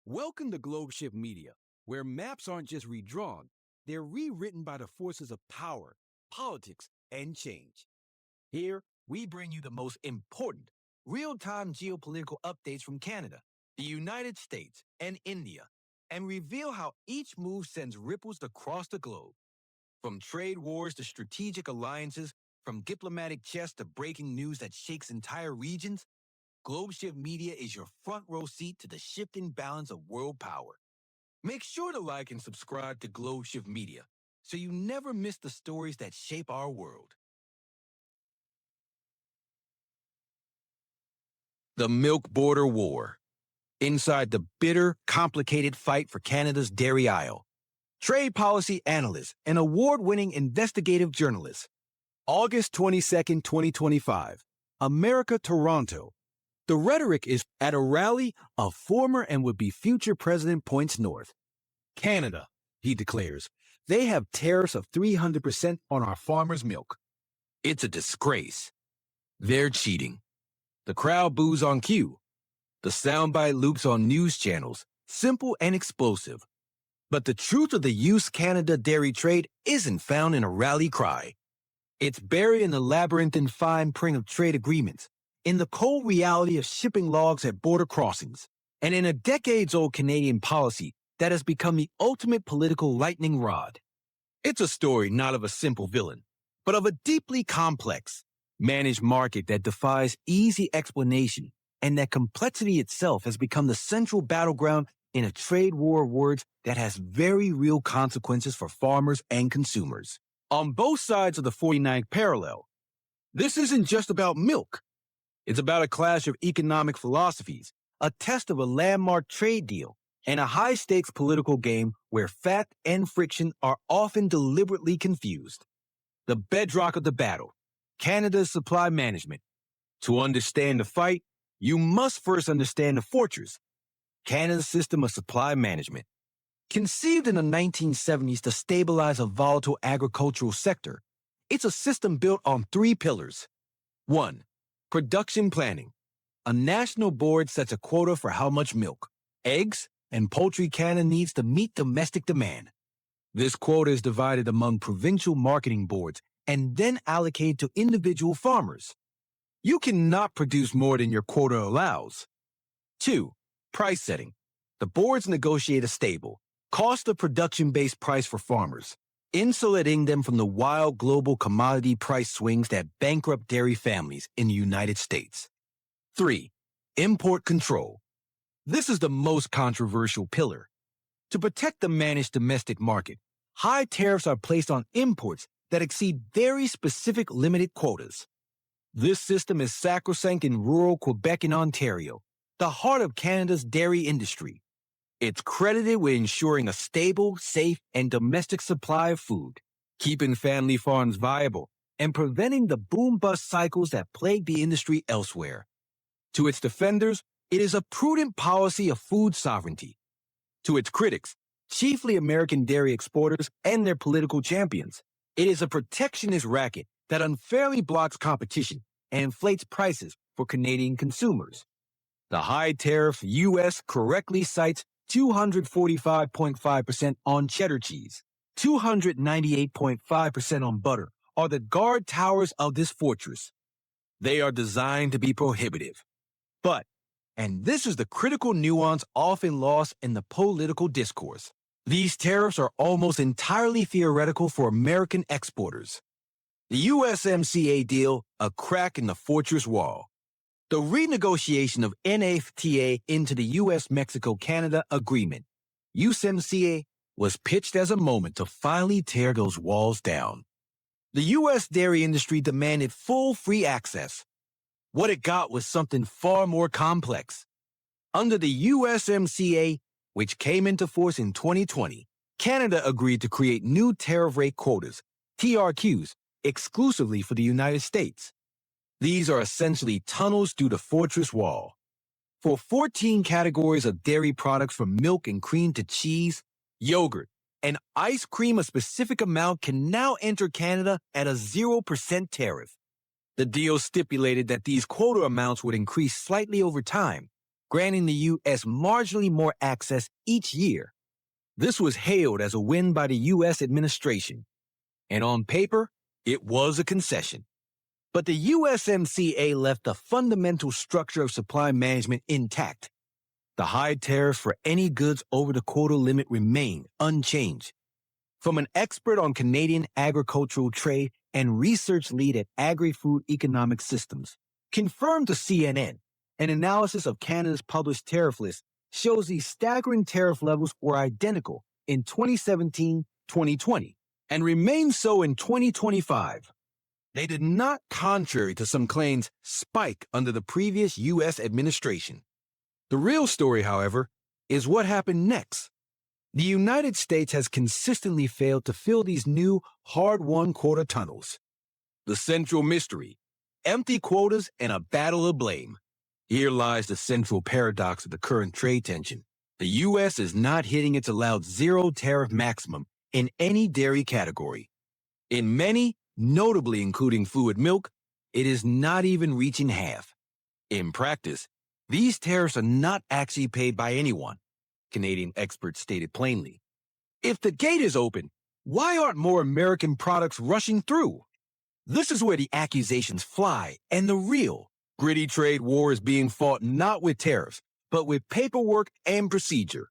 Welcome to GlobeShift Media, where maps aren't just redrawn, they're rewritten by the forces of power, politics, and change. Here, we bring you the most important, real-time geopolitical updates from Canada, the United States, and India, and reveal how each move sends ripples across the globe. From trade wars to strategic alliances, from diplomatic chess to breaking news that shakes entire regions, GlobeShift Media is your front row seat to the shifting balance of world power. Make sure to like and subscribe to GlobeShift Media so you never miss the stories that shape our world. The Milk Border War. Inside the bitter, complicated fight for Canada's dairy aisle. Trade policy analyst and award-winning investigative journalist. August 22, 2025. America, Toronto. The rhetoric is at a rally of former and would-be future President points north. Canada, he declares, they have tariffs of 300% on our farmers' milk. It's a disgrace. They're cheating. The crowd boos on cue. The soundbite loops on news channels, simple and explosive. But the truth of the U.S. Canada dairy trade isn't found in a rally cry. It's buried in the labyrinthine fine print of trade agreements, in the cold reality of shipping logs at border crossings, and in a decades-old Canadian policy that has become the ultimate political lightning rod. It's a story not of a simple villain, but of a deeply complex, managed market that defies easy explanation, and that complexity itself has become the central battleground in a trade war of words that has very real consequences for farmers and consumers. On both sides of the 49th parallel, this isn't just about milk. It's about a clash of economic philosophies, a test of a landmark trade deal, and a high-stakes political game where fact and friction are often deliberately confused. The bedrock of the battle, Canada's supply management. To understand the fight, you must first understand the fortress, Canada's system of supply management. Conceived in the 1970s to stabilize a volatile agricultural sector, it's a system built on three pillars. 1. Production planning. A national board sets a quota for how much milk, eggs, and poultry Canada needs to meet domestic demand. This quota is divided among provincial marketing boards and then allocated to individual farmers. You cannot produce more than your quota allows. 2. Price setting. The boards negotiate a stable, cost of production-based price for farmers, insulating them from the wild global commodity price swings that bankrupt dairy families in the United States. 3. Import control. This is the most controversial pillar. To protect the managed domestic market, high tariffs are placed on imports that exceed very specific limited quotas. This system is sacrosanct in rural Quebec and Ontario, the heart of Canada's dairy industry. It's credited with ensuring a stable, safe, and domestic supply of food, keeping family farms viable, and preventing the boom-bust cycles that plague the industry elsewhere. To its defenders, it is a prudent policy of food sovereignty. To its critics, chiefly American dairy exporters and their political champions, it is a protectionist racket that unfairly blocks competition and inflates prices for Canadian consumers. The high tariff U.S. correctly cites 245.5% on cheddar cheese, 298.5% on butter are the guard towers of this fortress. They are designed to be prohibitive. But, and this is the critical nuance often lost in the political discourse, these tariffs are almost entirely theoretical for American exporters. The USMCA deal, a crack in the fortress wall. The renegotiation of NAFTA into the U.S.-Mexico-Canada agreement, USMCA, was pitched as a moment to finally tear those walls down. The U.S. dairy industry demanded full free access. What it got was something far more complex. Under the USMCA, which came into force in 2020, Canada agreed to create new tariff rate quotas, TRQs, exclusively for the United States. These are essentially tunnels through the fortress wall. For 14 categories of dairy products from milk and cream to cheese, yogurt, and ice cream, a specific amount can now enter Canada at a 0% tariff. The deal stipulated that these quota amounts would increase slightly over time, granting the U.S. marginally more access each year. This was hailed as a win by the U.S. administration, and on paper, it was a concession. But the USMCA left the fundamental structure of supply management intact. The high tariffs for any goods over the quota limit remain unchanged. From an expert on Canadian agricultural trade and research lead at Agri-Food Economic Systems, confirmed to CNN, an analysis of Canada's published tariff list shows these staggering tariff levels were identical in 2017-2020 and remain so in 2025. They did not, contrary to some claims, spike under the previous U.S. administration. The real story, however, is what happened next. The United States has consistently failed to fill these new, hard-won quota tunnels. The central mystery: empty quotas and a battle of blame. Here lies the central paradox of the current trade tension. The U.S. is not hitting its allowed zero tariff maximum in any dairy category. In many, notably including fluid milk, it is not even reaching half. In practice, these tariffs are not actually paid by anyone, Canadian experts stated plainly. If the gate is open, why aren't more American products rushing through? This is where the accusations fly, and the real, gritty trade war is being fought not with tariffs, but with paperwork and procedure.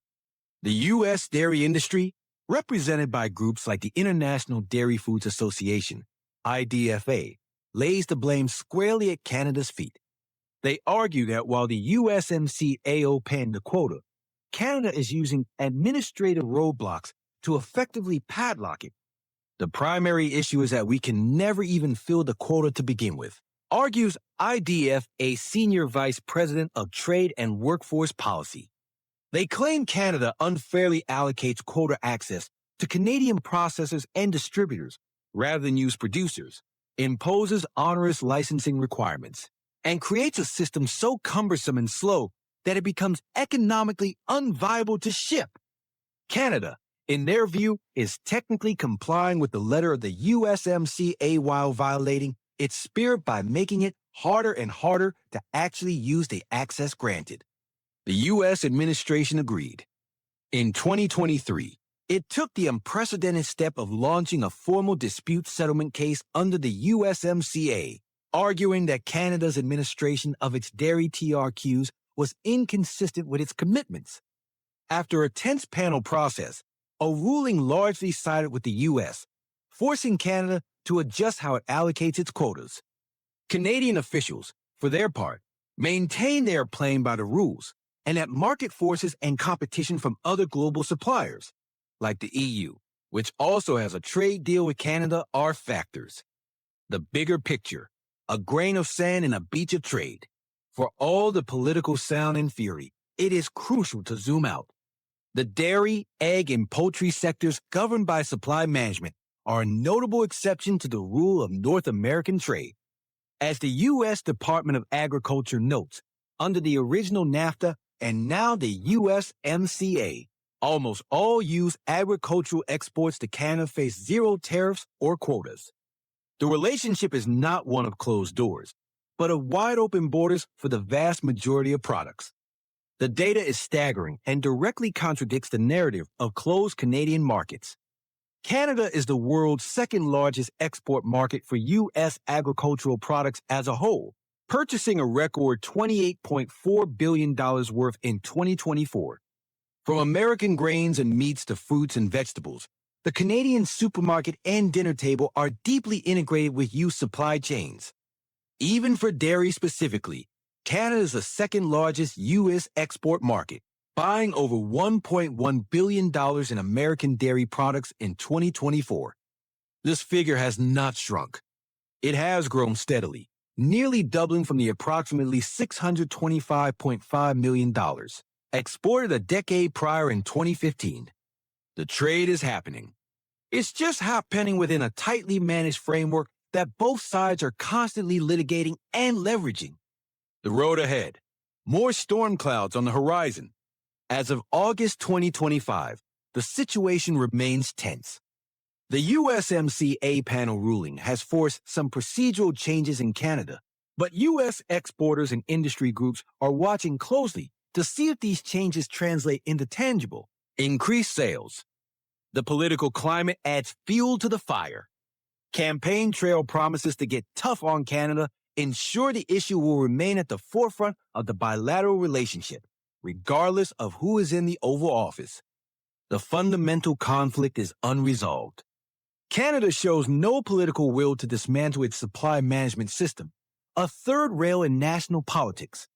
The U.S. dairy industry, represented by groups like the International Dairy Foods Association, IDFA, lays the blame squarely at Canada's feet. They argue that while the USMCA opened the quota, Canada is using administrative roadblocks to effectively padlock it. The primary issue is that we can never even fill the quota to begin with, argues IDFA Senior Vice President of Trade and Workforce Policy. They claim Canada unfairly allocates quota access to Canadian processors and distributors rather than use producers, imposes onerous licensing requirements, and creates a system so cumbersome and slow that it becomes economically unviable to ship. Canada, in their view, is technically complying with the letter of the USMCA while violating its spirit by making it harder and harder to actually use the access granted. The U.S. administration agreed. In 2023, it took the unprecedented step of launching a formal dispute settlement case under the USMCA, arguing that Canada's administration of its dairy TRQs was inconsistent with its commitments. After a tense panel process, a ruling largely sided with the U.S., forcing Canada to adjust how it allocates its quotas. Canadian officials, for their part, maintain they are playing by the rules and that market forces and competition from other global suppliers, like the EU, which also has a trade deal with Canada, are factors. The bigger picture, a grain of sand in a beach of trade. For all the political sound and fury, it is crucial to zoom out. The dairy, egg, and poultry sectors governed by supply management are a notable exception to the rule of North American trade. As the U.S. Department of Agriculture notes, under the original NAFTA and now the USMCA, almost all U.S. agricultural exports to Canada face zero tariffs or quotas. The relationship is not one of closed doors, but of wide open borders for the vast majority of products. The data is staggering and directly contradicts the narrative of closed Canadian markets. Canada is the world's second largest export market for U.S. agricultural products as a whole, purchasing a record $28.4 billion worth in 2024. From American grains and meats to fruits and vegetables, the Canadian supermarket and dinner table are deeply integrated with U.S. supply chains. Even for dairy specifically, Canada is the second largest U.S. export market, buying over $1.1 billion in American dairy products in 2024. This figure has not shrunk. It has grown steadily, nearly doubling from the approximately $625.5 million exported a decade prior in 2015. The trade is happening. It's just happening within a tightly managed framework that both sides are constantly litigating and leveraging. The road ahead. More storm clouds on the horizon. As of August 2025, the situation remains tense. The USMCA panel ruling has forced some procedural changes in Canada, but U.S. exporters and industry groups are watching closely to see if these changes translate into tangible, increased sales. The political climate adds fuel to the fire. Campaign trail promises to get tough on Canada ensure the issue will remain at the forefront of the bilateral relationship, regardless of who is in the Oval Office. The fundamental conflict is unresolved. Canada shows no political will to dismantle its supply management system, a third rail in national politics.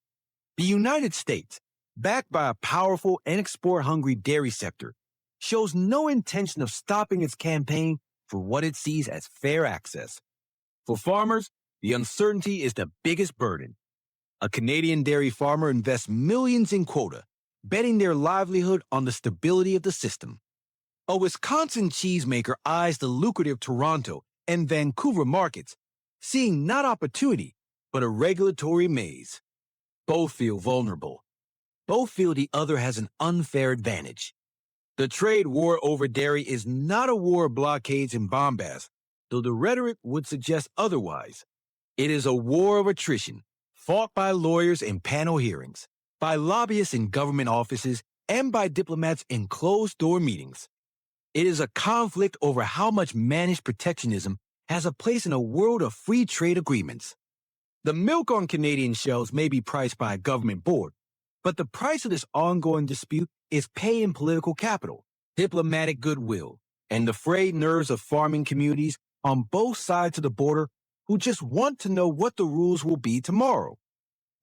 The United States, backed by a powerful and export-hungry dairy sector, shows no intention of stopping its campaign for what it sees as fair access. For farmers, the uncertainty is the biggest burden. A Canadian dairy farmer invests millions in quota, betting their livelihood on the stability of the system. A Wisconsin cheesemaker eyes the lucrative Toronto and Vancouver markets, seeing not opportunity, but a regulatory maze. Both feel vulnerable. Both feel the other has an unfair advantage. The trade war over dairy is not a war of blockades and bombast, though the rhetoric would suggest otherwise. It is a war of attrition, fought by lawyers in panel hearings, by lobbyists in government offices, and by diplomats in closed-door meetings. It is a conflict over how much managed protectionism has a place in a world of free trade agreements. The milk on Canadian shelves may be priced by a government board, but the price of this ongoing dispute is pay in political capital, diplomatic goodwill, and the frayed nerves of farming communities on both sides of the border who just want to know what the rules will be tomorrow.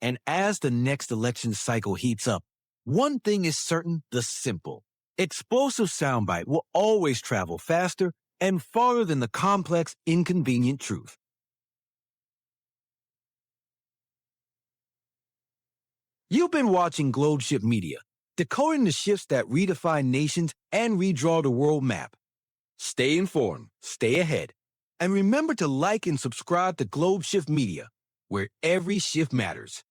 And as the next election cycle heats up, one thing is certain: the simple, explosive soundbite will always travel faster and farther than the complex, inconvenient truth. You've been watching GlobeShift Media, decoding the shifts that redefine nations and redraw the world map. Stay informed, stay ahead, and remember to like and subscribe to GlobeShift Media, where every shift matters.